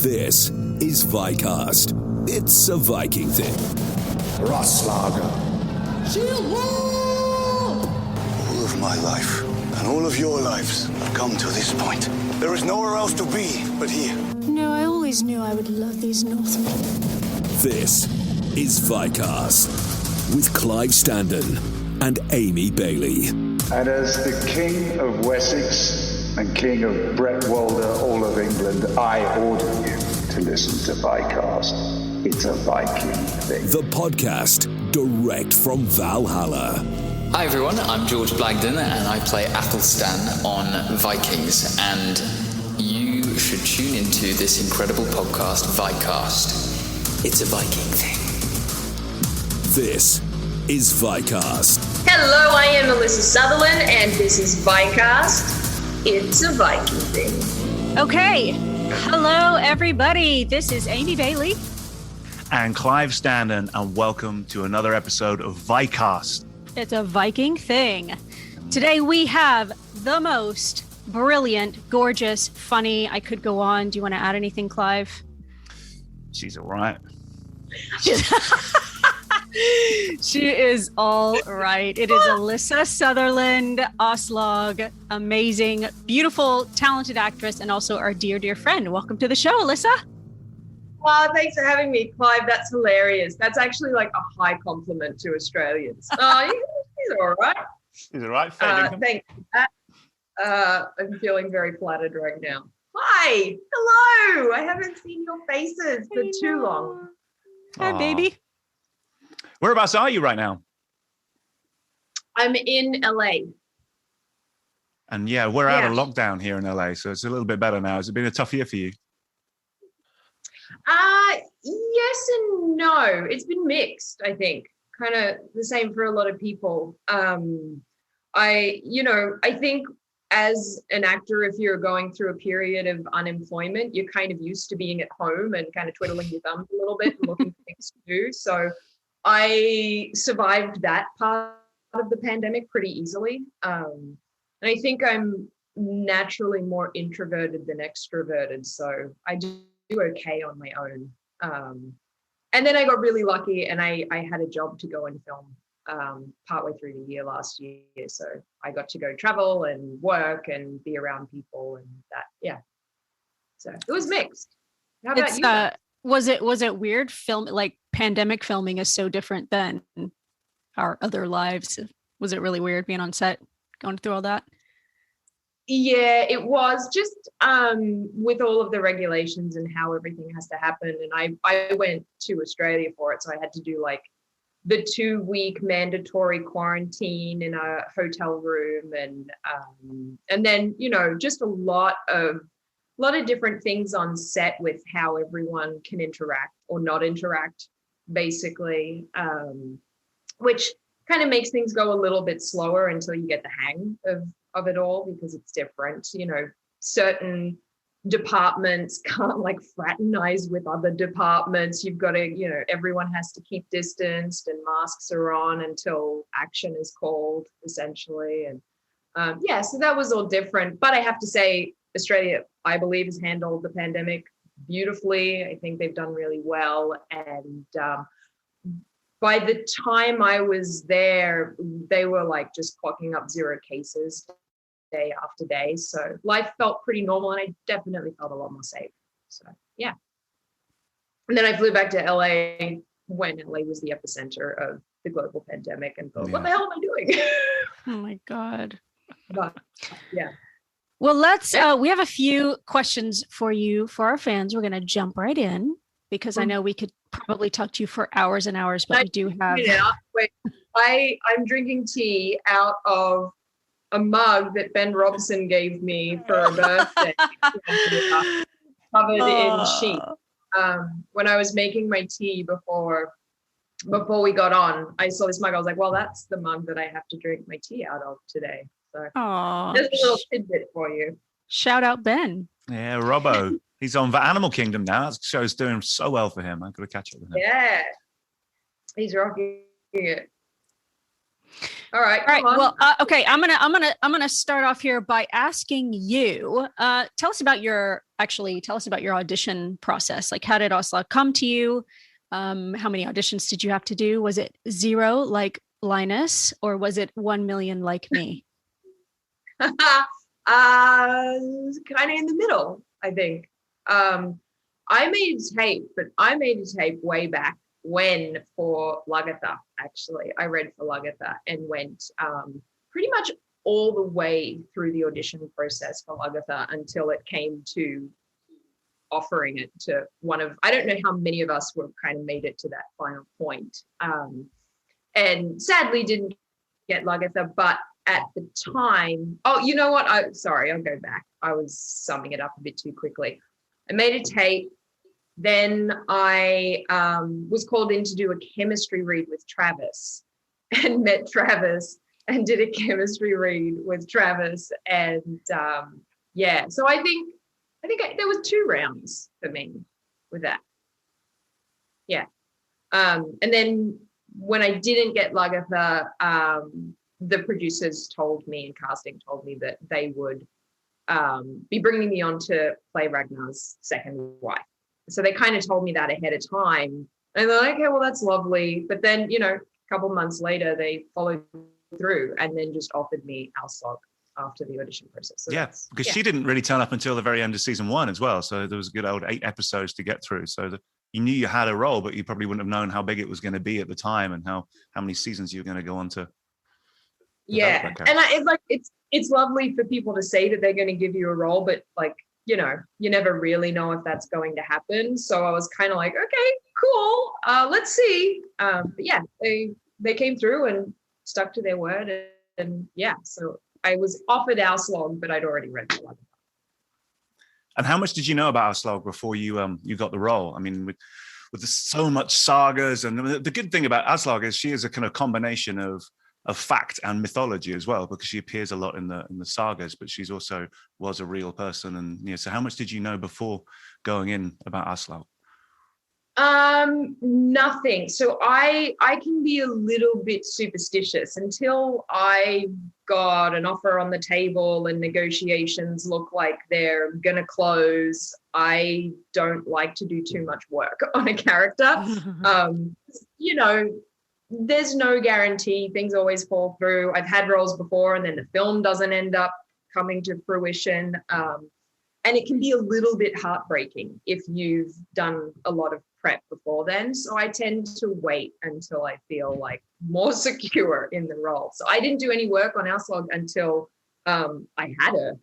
This is Vikcast. It's a Viking thing. Aslaug. All of my life and all of your lives have come to this point. There is nowhere else to be but here. No, I always knew I would love these Northmen. This is Vikcast with Clive Standen and Amy Bailey. And as the King of Wessex and King of Bretwalda, all of England, I order you to listen to Vikcast. It's a Viking thing. The podcast direct from Valhalla. Hi everyone, I'm George Blagden and I play Athelstan on Vikings, and you should tune into this incredible podcast, Vikcast. It's a Viking thing. This is Vikcast. Hello, I am Alyssa Sutherland and this is Vikcast. It's a Viking thing. Okay. Hello, everybody. This is Amy Bailey. And Clive Standen, and welcome to another episode of Vikcast. It's a Viking thing. Today we have the most brilliant, gorgeous, funny. I could go on. Do you want to add anything, Clive? She's all right. She is all right. It is Alyssa Sutherland, Aslaug, amazing, beautiful, talented actress, and also our dear, dear friend. Welcome to the show, Alyssa. Oh, thanks for having me, Clive. That's hilarious. That's actually like a high compliment to Australians. Oh, he's all right. He's all right. Thanks for that. I'm feeling very flattered right now. Hi. Hello. I haven't seen your faces for too long. Hi, baby. Whereabouts are you right now? I'm in LA. And yeah, we're out of lockdown here in LA, so it's a little bit better now. Has it been a tough year for you? Yes and no. It's been mixed, I think. Kind of the same for a lot of people. I think as an actor, if you're going through a period of unemployment, you're kind of used to being at home and kind of twiddling your thumbs a little bit and looking for things to do. So I survived that part of the pandemic pretty easily. And I think I'm naturally more introverted than extroverted. So I do okay on my own. And then I got really lucky and I had a job to go and film partway through the year last year. So I got to go travel and work and be around people and that. Yeah. So it was mixed. How about you? Was it weird pandemic filming is so different than our other lives. Was it really weird being on set, going through all that? Yeah, it was just with all of the regulations and how everything has to happen. And I went to Australia for it. So I had to do like the 2-week mandatory quarantine in a hotel room and then, just a lot of different things on set with how everyone can interact or not interact, basically, which kind of makes things go a little bit slower until you get the hang of it all, because it's different. Certain departments can't like fraternize with other departments. You've got to, everyone has to keep distanced and masks are on until action is called, essentially. And so that was all different. But I have to say, Australia, I believe, has handled the pandemic beautifully. I think they've done really well. And by the time I was there, they were like just clocking up 0 cases day after day. So life felt pretty normal and I definitely felt a lot more safe. So, yeah. And then I flew back to LA when LA was the epicenter of the global pandemic and thought, what the hell am I doing? Oh my God. But, yeah. Well, we have a few questions for you, for our fans. We're going to jump right in because I know we could probably talk to you for hours and hours, but we do have. Wait, I'm drinking tea out of a mug that Ben Robson gave me for a birthday, covered in sheep. When I was making my tea before we got on, I saw this mug. I was like, well, that's the mug that I have to drink my tea out of today. So there's a little tidbit for you. Shout out Ben. Yeah, Robbo. He's on the Animal Kingdom now. That show's doing so well for him. I've got to catch up with him. Yeah. He's rocking it. All right. All right. Come on. Well, okay. I'm gonna start off here by asking you. Tell us about your audition process. Like, how did Aslaug come to you? How many auditions did you have to do? Was it 0 like Linus, or was it 1,000,000 like me? Kind of in the middle, I think. I made a tape way back when for Lagatha, actually. I read for Lagatha and went pretty much all the way through the audition process for Lagatha until it came to offering it to one of, I don't know how many of us were kind of made it to that final point. And sadly didn't get Lagatha, but at the time, oh, you know what? I'll go back. I was summing it up a bit too quickly. I made a tape. Then I was called in to do a chemistry read with Travis and met Travis and did a chemistry read with Travis. And so I think there was 2 rounds for me with that. Yeah. And then when I didn't get Lagatha, the producers told me and casting told me that they would be bringing me on to play Ragnar's second wife. So they kind of told me that ahead of time. And they're like, okay, well, that's lovely. But then, a couple months later, they followed through and then just offered me Aslaug after the audition process. So because she didn't really turn up until the very end of season 1 as well. So there was a good old 8 episodes to get through. So you knew you had a role, but you probably wouldn't have known how big it was going to be at the time and how many seasons you were going to go on to. Yeah. And it's lovely for people to say that they're going to give you a role, but you never really know if that's going to happen. So I was kind of like, okay, cool. Let's see. But yeah, they came through and stuck to their word. And yeah, so I was offered Aslaug, but I'd already read the one. And how much did you know about Aslaug before you got the role? I mean, with so much sagas, and the good thing about Aslaug is she is a kind of combination of fact and mythology as well, because she appears a lot in the sagas, but she's also was a real person. And so how much did you know before going in about Aslaug? Nothing. So I can be a little bit superstitious until I got an offer on the table and negotiations look like they're gonna close. I don't like to do too much work on a character. There's no guarantee. Things always fall through. I've had roles before and then the film doesn't end up coming to fruition. And it can be a little bit heartbreaking if you've done a lot of prep before then. So I tend to wait until I feel like more secure in the role. So I didn't do any work on Aslaug until I had her.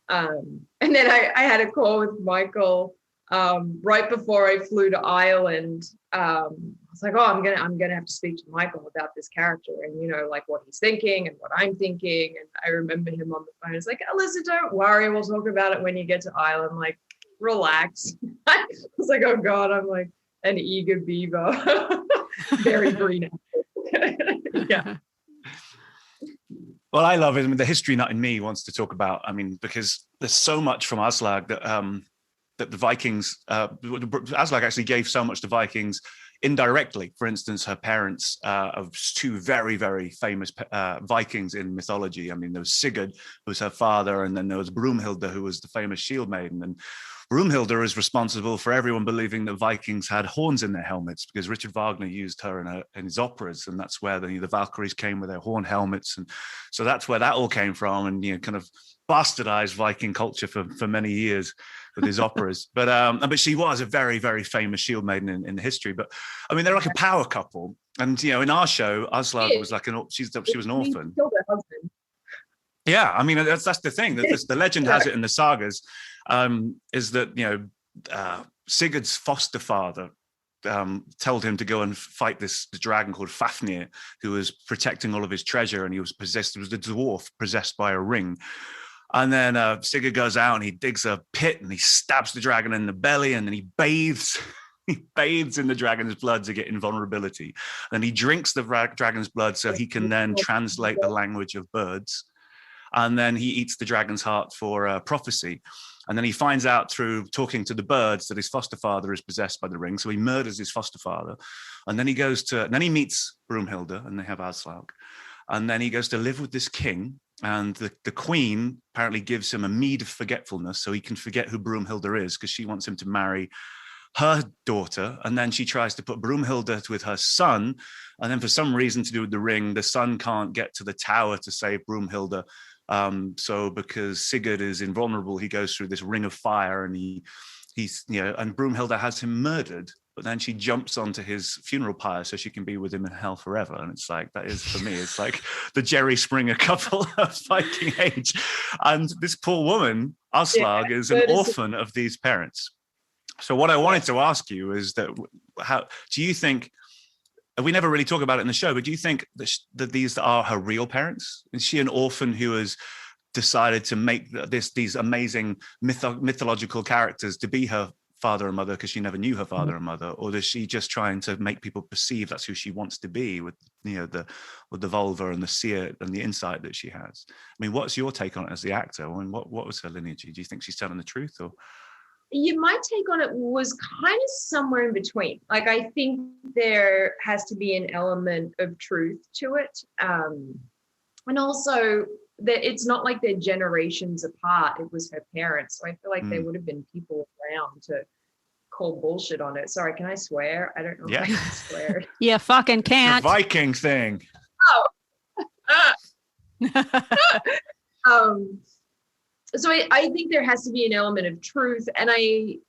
And then I had a call with Michael right before I flew to Ireland. I was like, I'm gonna have to speak to Michael about this character and like what he's thinking and what I'm thinking. And I remember him on the phone. It's like, Alyssa, don't worry, we'll talk about it when you get to Ireland. Like, relax. I was like, oh God, I'm like an eager beaver. Very green. Yeah. Well, I love it. I mean, the history nut in me wants to talk about, because there's so much from Aslaug that the Vikings, Aslaug actually gave so much to Vikings indirectly. For instance, her parents of 2 very, very famous Vikings in mythology. I mean, there was Sigurd, who was her father, and then there was Broomhilda, who was the famous shield maiden. And Broomhilda is responsible for everyone believing that Vikings had horns in their helmets, because Richard Wagner used her in his operas, and that's where the Valkyries came with their horn helmets. And so that's where that all came from, and kind of bastardized Viking culture for many years with his operas. But she was a very, very famous shield maiden in history. But I mean, they're like a power couple. And in our show, Aslaug was like she was an orphan. Killed her husband. Yeah, I mean, that's the thing. The legend has it in the sagas, is that Sigurd's foster father told him to go and fight the dragon called Fafnir, who was protecting all of his treasure, and he was possessed. It was the dwarf possessed by a ring. And then Sigurd goes out and he digs a pit and he stabs the dragon in the belly, and then he bathes in the dragon's blood to get invulnerability. Then he drinks the dragon's blood so he can then translate the language of birds. And then he eats the dragon's heart for prophecy. And then he finds out through talking to the birds that his foster father is possessed by the ring. So he murders his foster father. And then he meets Broomhilda, and they have Aslaug. And then he goes to live with this king. And the queen apparently gives him a meed of forgetfulness so he can forget who Broomhilda is, because she wants him to marry her daughter. And then she tries to put Broomhilda with her son. And then for some reason to do with the ring, the son can't get to the tower to save Broomhilda. So because Sigurd is invulnerable, he goes through this ring of fire, and he's and Broomhilda has him murdered. But then she jumps onto his funeral pyre so she can be with him in hell forever. And it's like, that is, for me, it's like the Jerry Springer couple of Viking age. And this poor woman, Aslaug, is an orphan of these parents. So what I wanted to ask you is that, how do you think, we never really talk about it in the show, but do you think that these are her real parents? Is she an orphan who has decided to make these amazing mythological characters to be her father and mother because she never knew her father and mother, or is she just trying to make people perceive that's who she wants to be with the vulva and the seer and the insight that she has? I mean, what's your take on it as the actor? I mean, what was her lineage? Do you think she's telling the truth, or? Yeah, my take on it was kind of somewhere in between. Like, I think there has to be an element of truth to it, and also that it's not like they're generations apart. It was her parents, so I feel like there would have been people around to call bullshit on it. Sorry, can I swear? I don't know if I can swear. Yeah, fucking can't. It's a Viking thing. So I think there has to be an element of truth, and I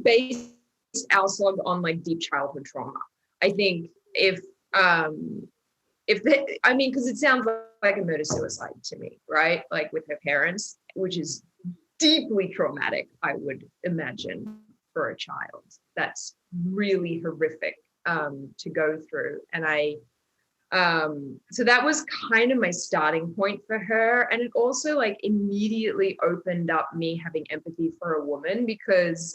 based Aslaug on like deep childhood trauma. I think because it sounds like a murder-suicide to me, right? Like with her parents, which is deeply traumatic, I would imagine, for a child. That's really horrific to go through. And so that was kind of my starting point for her. And it also like immediately opened up me having empathy for a woman, because,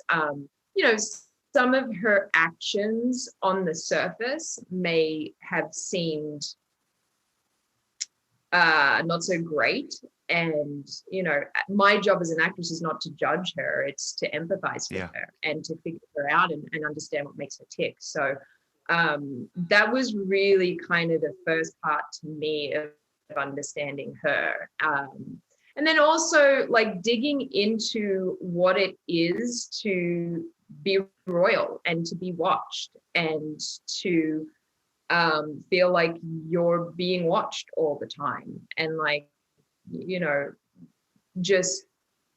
some of her actions on the surface may have seemed not so great. And, my job as an actress is not to judge her. It's to empathize with her and to figure her out and understand what makes her tick. So that was really kind of the first part to me of understanding her. And then also like digging into what it is to be royal and to be watched and to feel like you're being watched all the time, and like, just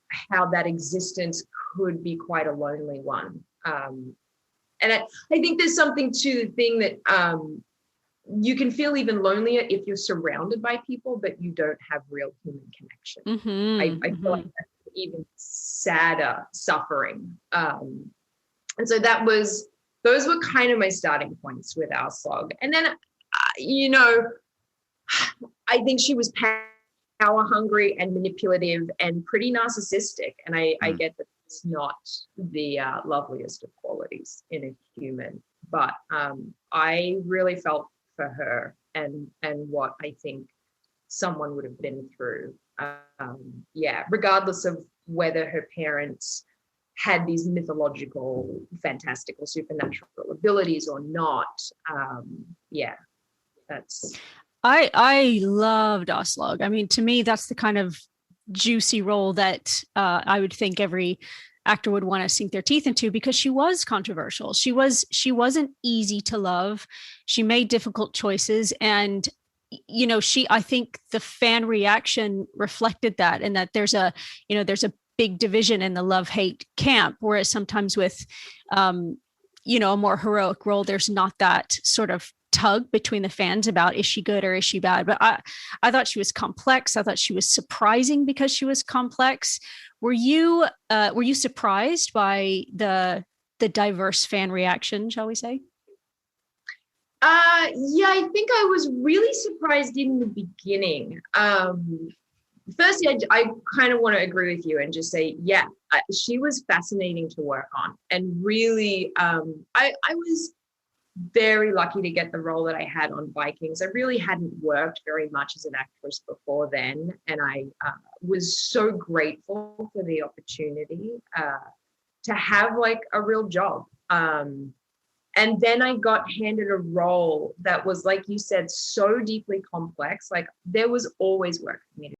how that existence could be quite a lonely one. And I think there's something to the thing that you can feel even lonelier if you're surrounded by people, but you don't have real human connection. I feel like that's even sadder suffering. And so those were kind of my starting points with Aslaug. And then, I think she was power hungry and manipulative and pretty narcissistic. And I get that it's not the loveliest of qualities in a human, but I really felt for her and what I think someone would have been through. Regardless of whether her parents had these mythological, fantastical, supernatural abilities or not. That's. I loved Aslaug. I mean, to me, that's the kind of juicy role that I would think every actor would want to sink their teeth into, because she was controversial. She wasn't easy to love. She made difficult choices, and I think the fan reaction reflected that, and that there's a big division in the love-hate camp, whereas sometimes with a more heroic role, there's not that sort of tug between the fans about, is she good or is she bad? But I thought she was complex. I thought she was surprising because she was complex. Were you surprised by the diverse fan reaction, shall we say? I think I was really surprised in the beginning. Firstly, I kind of want to agree with you and just say, she was fascinating to work on. And really, I was very lucky to get the role that I had on Vikings. I really hadn't worked very much as an actress before then, and I was so grateful for the opportunity to have like a real job. And then I got handed a role that was, like you said, so deeply complex. Like there was always work for me to